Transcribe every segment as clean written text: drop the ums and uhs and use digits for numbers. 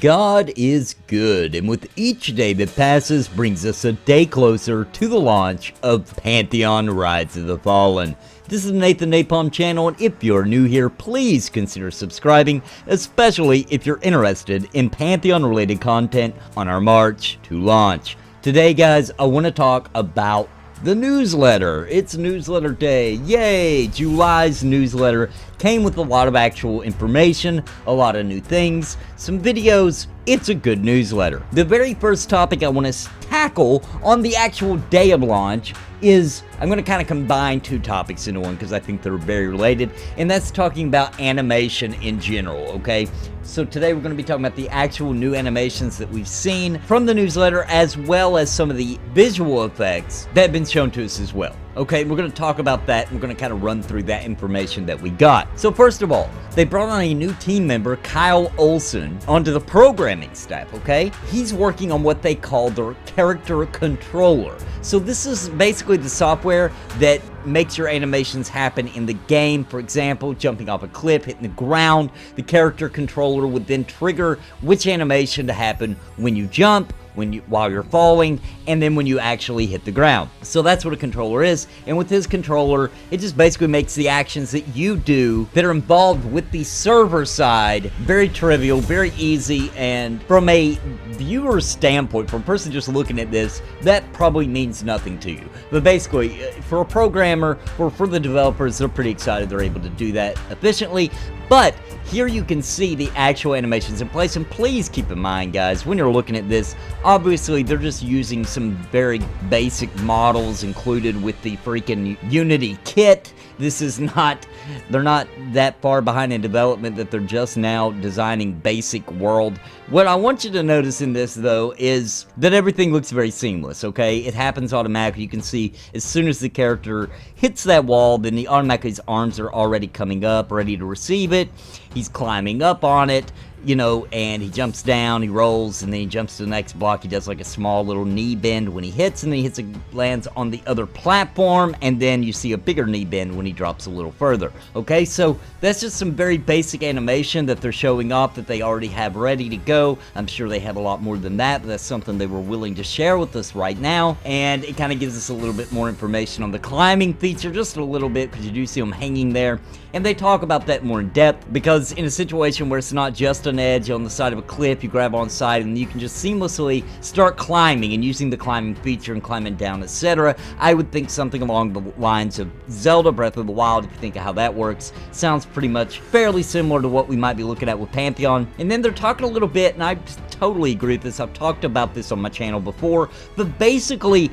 God is good, and with each day that passes brings us a day closer to the launch of Pantheon Rise of the Fallen. This is Nathan Napalm channel, and if you're new here, please consider subscribing, especially if you're interested in Pantheon related content on our march to launch. Today guys, I want to talk about the newsletter. It's newsletter day. Yay! July's newsletter came with a lot of actual information, a lot of new things, some videos. It's a good newsletter. The very first topic I want to tackle on the actual day of launch is, I'm going to kind of combine two topics into one because I think they're very related, and that's talking about animation in general, okay? So today we're going to be talking about the actual new animations that we've seen from the newsletter, as well as some of the visual effects that have been shown to us as well. Okay, we're going to talk about that, and we're going to kind of run through that information that we got. So first of all, they brought on a new team member, Kyle Olson, onto the programming staff, okay? He's working on what they call their character controller. So this is basically the software that makes your animations happen in the game. For example, jumping off a cliff, hitting the ground, the character controller would then trigger which animation to happen when you jump, while you're falling, and then when you actually hit the ground. So that's what a controller is, and with his controller, it just basically makes the actions that you do that are involved with the server side very trivial, very easy, and from a viewer standpoint, from a person just looking at this, that probably means nothing to you. But basically, for a programmer, or for the developers, they're pretty excited they're able to do that efficiently. But here you can see the actual animations in place, and please keep in mind guys, when you're looking at this, obviously they're just using some very basic models included with the freaking Unity kit. This is not, they're not that far behind in development that they're just now designing basic world. What I want you to notice in this though is that everything looks very seamless, okay? It happens automatically. You can see as soon as the character hits that wall, then automatically his arms are already coming up, ready to receive it. He's climbing up on it, you know, and he jumps down, he rolls, and then he jumps to the next block. He does like a small little knee bend when he hits, and then he lands on the other platform, and then you see a bigger knee bend when he drops a little further. Okay, so that's just some very basic animation that they're showing off that they already have ready to go. I'm sure they have a lot more than that, but that's something they were willing to share with us right now, and it kind of gives us a little bit more information on the climbing feature, just a little bit, because you do see them hanging there, and they talk about that more in depth, because in a situation where it's not just an edge on the side of a cliff, you grab on side and you can just seamlessly start climbing and using the climbing feature and climbing down, etc. I would think something along the lines of Zelda Breath of the Wild, if you think of how that works. Sounds pretty much fairly similar to what we might be looking at with Pantheon. And then they're talking a little bit, and I totally agree with this, I've talked about this on my channel before, but basically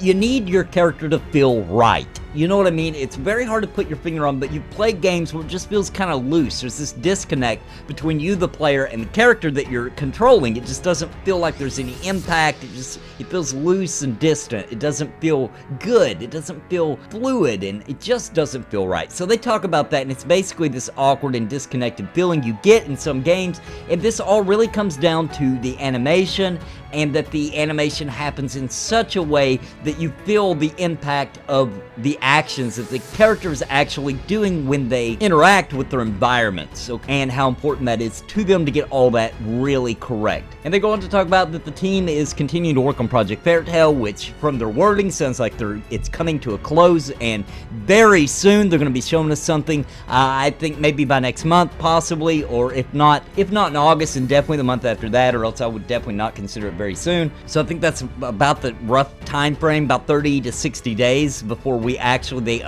you need your character to feel right. You know what I mean? It's very hard to put your finger on, but you play games where it just feels kind of loose. There's this disconnect between you, the player, and the character that you're controlling. It just doesn't feel like there's any impact. It feels loose and distant. It doesn't feel good. It doesn't feel fluid, and it just doesn't feel right. So they talk about that, and it's basically this awkward and disconnected feeling you get in some games, and this all really comes down to the animation, and that the animation happens in such a way that you feel the impact of the actions that the character is actually doing when they interact with their environments, okay, and how important that is to them to get all that really correct. And they go on to talk about that the team is continuing to work on Project Fairytale, which from their wording sounds like it's coming to a close, and very soon they're going to be showing us something. I think maybe by next month possibly, or if not in August, and definitely the month after that, or else I would definitely not consider it very soon. So I think that's about the rough time frame, about 30 to 60 days before they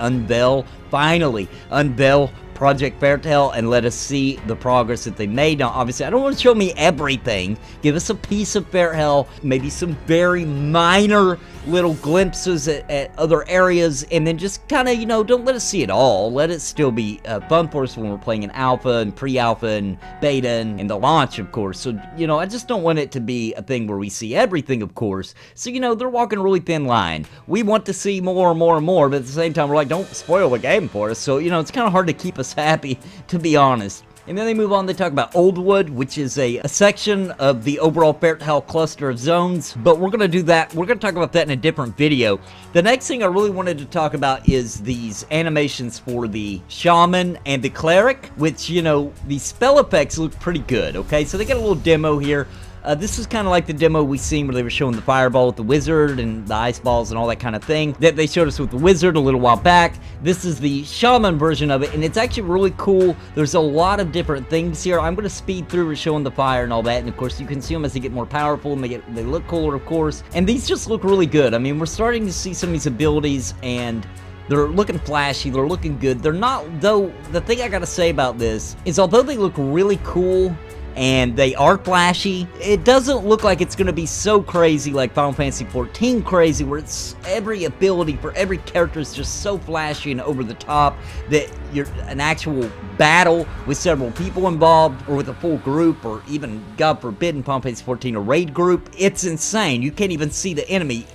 finally unveil Project Fairytale and let us see the progress that they made. Now, obviously, I don't want to show me everything. Give us a piece of Fairytale, maybe some very minor little glimpses at other areas, and then just kind of, you know, don't let us see it all. Let it still be fun for us when we're playing in alpha and pre-alpha and beta and the launch, of course. So, you know, I just don't want it to be a thing where we see everything, of course. So, you know, they're walking a really thin line. We want to see more and more and more, but at the same time, we're like, don't spoil the game for us. So, you know, it's kind of hard to keep us happy, to be honest. And then they move on, they talk about Oldwood, which is a section of the overall fertile cluster of zones, but we're going to do that. We're going to talk about that in a different video. The next thing I really wanted to talk about is these animations for the Shaman and the Cleric, which, you know, the spell effects look pretty good, okay? So they got a little demo here. This is kind of like the demo we seen where they were showing the fireball with the wizard and the ice balls and all that kind of thing that they showed us with the wizard a little while back. This is the Shaman version of it, and it's actually really cool. There's a lot of different things here. I'm going to speed through showing the fire and all that, and of course you can see them as they get more powerful and they look cooler, of course. And these just look really good. I mean, we're starting to see some of these abilities, and they're looking flashy, they're looking good. They're not, though, the thing I gotta say about this is although they look really cool and they are flashy, it doesn't look like it's gonna be so crazy like Final Fantasy XIV crazy, where it's every ability for every character is just so flashy and over the top that you're an actual battle with several people involved, or with a full group, or even, God forbid, in Final Fantasy XIV, a raid group. It's insane. You can't even see the enemy.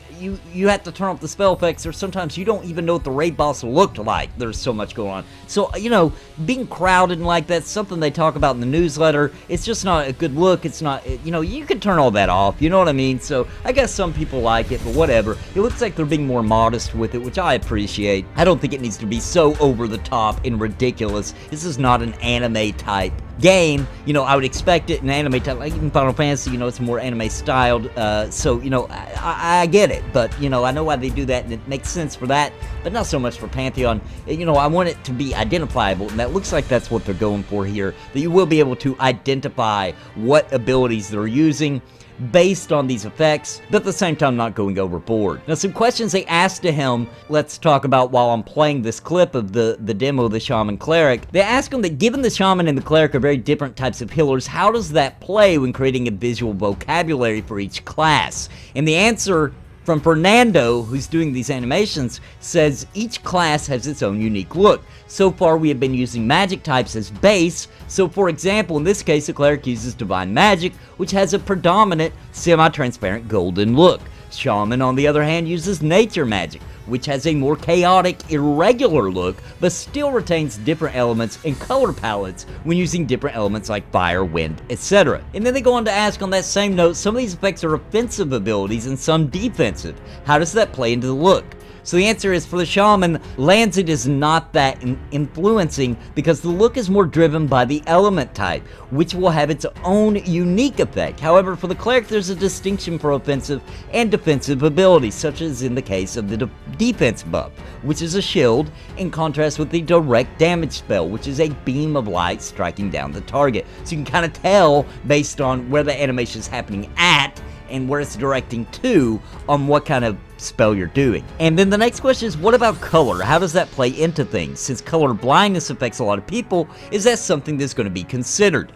You have to turn off the spell effects, or sometimes you don't even know what the raid boss looked like. There's so much going on. So, you know, being crowded and like that's something they talk about in the newsletter. It's just not a good look. It's not, you know, you can turn all that off. You know what I mean? So, I guess some people like it, but whatever. It looks like they're being more modest with it, which I appreciate. I don't think it needs to be so over the top and ridiculous. This is not an anime type game. You know, I would expect it in anime type, like in Final Fantasy, you know, it's more anime styled, so, you know, I get it, but, you know, I know why they do that, and it makes sense for that, but not so much for Pantheon. You know, I want it to be identifiable, and that looks like that's what they're going for here, that you will be able to identify what abilities they're using based on these effects, but at the same time not going overboard. Now, some questions they asked to him, let's talk about while I'm playing this clip of the demo of the Shaman Cleric. They ask him that given the Shaman and the Cleric are very different types of healers, how does that play when creating a visual vocabulary for each class? And the answer from Fernando, who's doing these animations, says each class has its own unique look. So far, we have been using magic types as base. So, for example, in this case, the Cleric uses Divine Magic, which has a predominant semi-transparent golden look. Shaman, on the other hand, uses Nature Magic, which has a more chaotic, irregular look, but still retains different elements and color palettes when using different elements like fire, wind, etc. And then they go on to ask on that same note, some of these effects are offensive abilities and some defensive. How does that play into the look? So the answer is, for the Shaman, Lancet is not that influencing because the look is more driven by the element type, which will have its own unique effect. However, for the Cleric, there's a distinction for offensive and defensive abilities, such as in the case of the defense buff, which is a shield, in contrast with the direct damage spell, which is a beam of light striking down the target. So you can kind of tell based on where the animation is happening at and where it's directing to on what kind of spell you're doing. And then the next question is, what about color? How does that play into things? Since color blindness affects a lot of people, is that something that's going to be considered?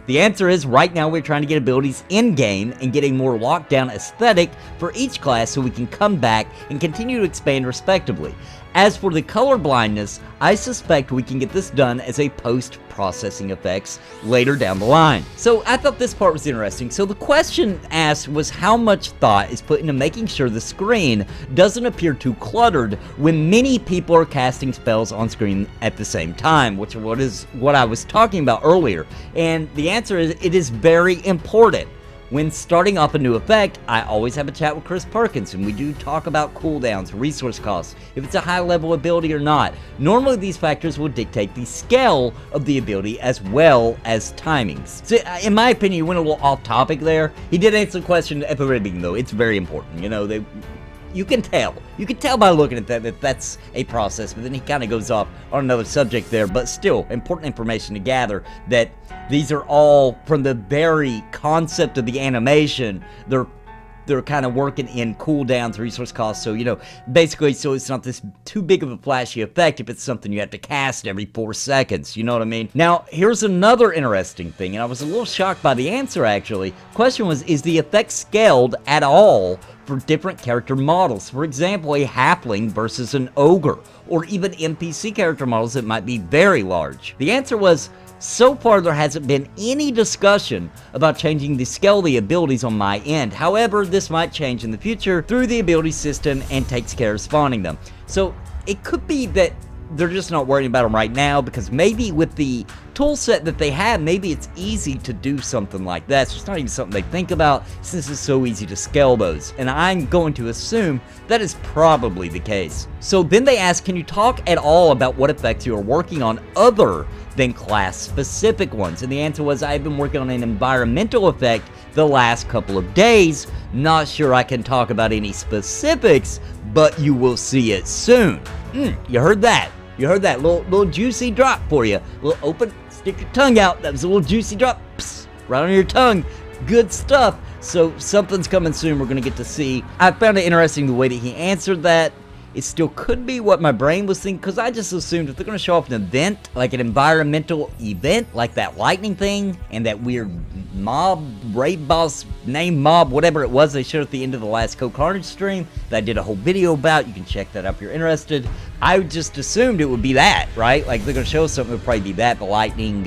The answer is, right now we're trying to get abilities in-game and get a more locked-down aesthetic for each class so we can come back and continue to expand respectively. As for the color blindness, I suspect we can get this done as a post-processing effects later down the line. So I thought this part was interesting. So the question asked was how much thought is put into making sure the screen doesn't appear too cluttered when many people are casting spells on screen at the same time, which is what I was talking about earlier. And the answer is, it is very important. When starting off a new effect, I always have a chat with Chris Perkins, and we do talk about cooldowns, resource costs, if it's a high-level ability or not. Normally, these factors will dictate the scale of the ability as well as timings. So, in my opinion, you went a little off-topic there. He did answer the question at the very beginning, though. It's very important. You know, you can tell. You can tell by looking at that that's a process, but then he kind of goes off on another subject there, but still, important information to gather that these are all from the very concept of the animation. They're kind of working in cooldowns, resource costs, so, you know, basically, so it's not this too big of a flashy effect if it's something you have to cast every 4 seconds, you know what I mean? Now, here's another interesting thing, and I was a little shocked by the answer, actually. Question was, is the effect scaled at all for different character models? For example, a halfling versus an ogre, or even NPC character models that might be very large. The answer was, so far there hasn't been any discussion about changing the scale of the abilities on my end. However, this might change in the future through the ability system and takes care of spawning them. So it could be that they're just not worrying about them right now, because maybe with the tool set that they have, maybe it's easy to do something like that. So it's not even something they think about since it's so easy to scale those. And I'm going to assume that is probably the case. So then they ask, can you talk at all about what effects you are working on other than class-specific ones? And the answer was, I've been working on an environmental effect the last couple of days. Not sure I can talk about any specifics, but you will see it soon. You heard that? You heard that little juicy drop for you. Little open, stick your tongue out. That was a little juicy drop. Psst, right on your tongue. Good stuff. So something's coming soon we're going to get to see. I found it interesting the way that he answered that. It still could be what my brain was thinking, because I just assumed if they're going to show off an event, like an environmental event, like that lightning thing, and that weird mob, raid boss, name mob, whatever it was they showed at the end of the last Code Carnage stream, that I did a whole video about. You can check that out if you're interested. I just assumed it would be that, right? Like, they're going to show us something, it would probably be that, the lightning,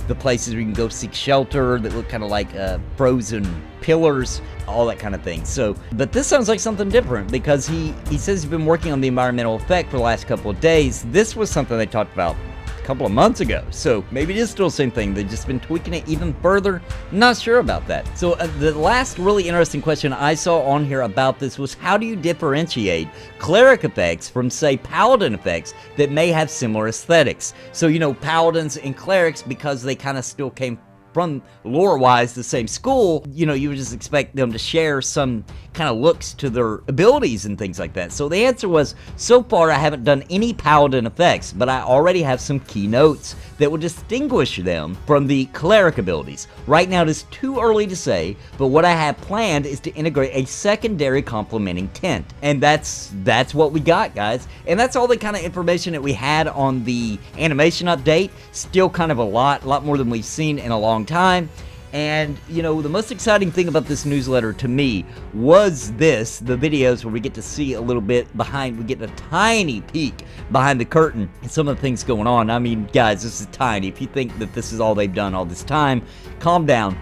the places where you can go seek shelter that look kind of like frozen pillars, all that kind of thing. So, but this sounds like something different, because he says he's been working on the environmental effect for the last couple of days. This was something they talked about a couple of months ago, so maybe it is still the same thing. They've just been tweaking it even further. Not sure about that. So the last really interesting question I saw on here about this was, how do you differentiate cleric effects from, say, paladin effects that may have similar aesthetics? So, you know, paladins and clerics, because they kind of still came from lore-wise the same school, you know, you would just expect them to share some kind of looks to their abilities and things like that. So the answer was, so far I haven't done any paladin effects, but I already have some key notes that will distinguish them from the cleric abilities. Right now it is too early to say, but what I have planned is to integrate a secondary complementing tint. And that's what we got, guys. And that's all the kind of information that we had on the animation update. Still kind of a lot more than we've seen in a long time. And, you know, the most exciting thing about this newsletter to me was the videos where we get to see a little bit behind, we get a tiny peek behind the curtain and some of the things going on. I mean, guys, this is tiny. If you think that this is all they've done all this time, calm down,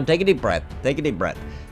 take a deep breath,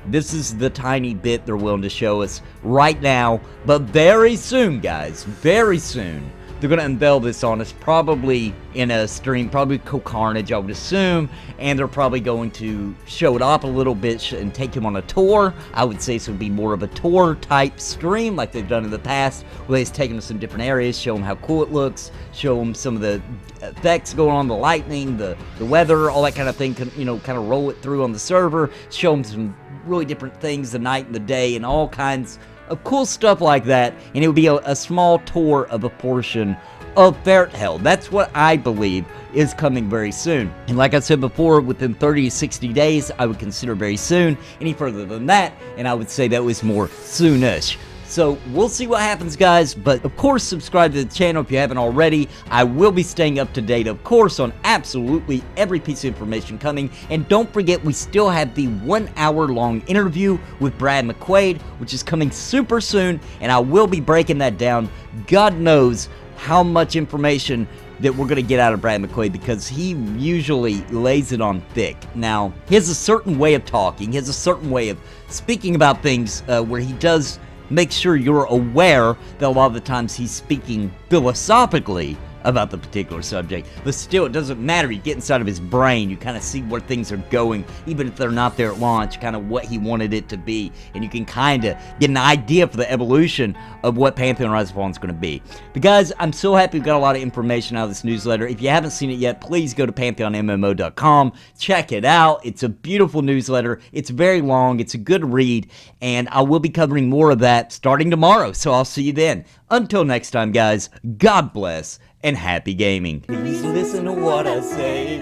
This is the tiny bit they're willing to show us right now, but very soon, guys, very soon, they're going to unveil this on us, probably in a stream, probably Code Carnage, I would assume, and they're probably going to show it off a little bit and take him on a tour. I would say this would be more of a tour-type stream like they've done in the past, where they just take him to some different areas, show him how cool it looks, show him some of the effects going on, the lightning, the weather, all that kind of thing, you know, kind of roll it through on the server, show him some really different things, the night and the day, and all kinds of cool stuff like that. And it would be a small tour of a portion of Fairthell. That's what I believe is coming very soon. And like I said before, within 30 to 60 days, I would consider very soon. Any further than that, and I would say that was more soonish. So we'll see what happens, guys, but of course subscribe to the channel if you haven't already. I will be staying up to date, of course, on absolutely every piece of information coming. And don't forget, we still have the 1 hour long interview with Brad McQuaid, which is coming super soon, and I will be breaking that down. God knows how much information that we're going to get out of Brad McQuaid, because he usually lays it on thick. Now, he has a certain way of talking, he has a certain way of speaking about things where he does make sure you're aware that a lot of the times he's speaking philosophically about the particular subject, but still, it doesn't matter. You get inside of his brain, you kind of see where things are going, even if they're not there at launch, kind of what he wanted it to be, and you can kind of get an idea for the evolution of what Pantheon Rise of the Fallen is going to be. But guys, I'm so happy we've got a lot of information out of this newsletter. If you haven't seen it yet, please go to pantheonmmo.com, check it out. It's a beautiful newsletter. It's very long. It's a good read, and I will be covering more of that starting tomorrow, so I'll see you then. Until next time, guys, God bless and happy gaming. Please listen to what I say.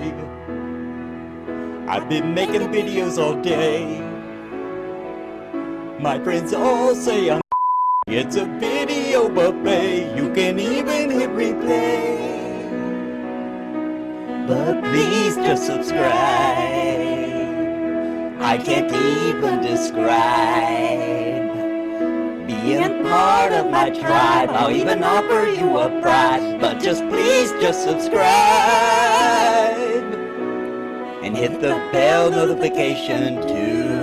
I've been making videos all day. My friends all say I'm it's a video buffet. You can even hit replay. But please just subscribe. I can't even describe being part of my tribe. I'll even offer you a prize, but just please just subscribe and hit the bell notification too.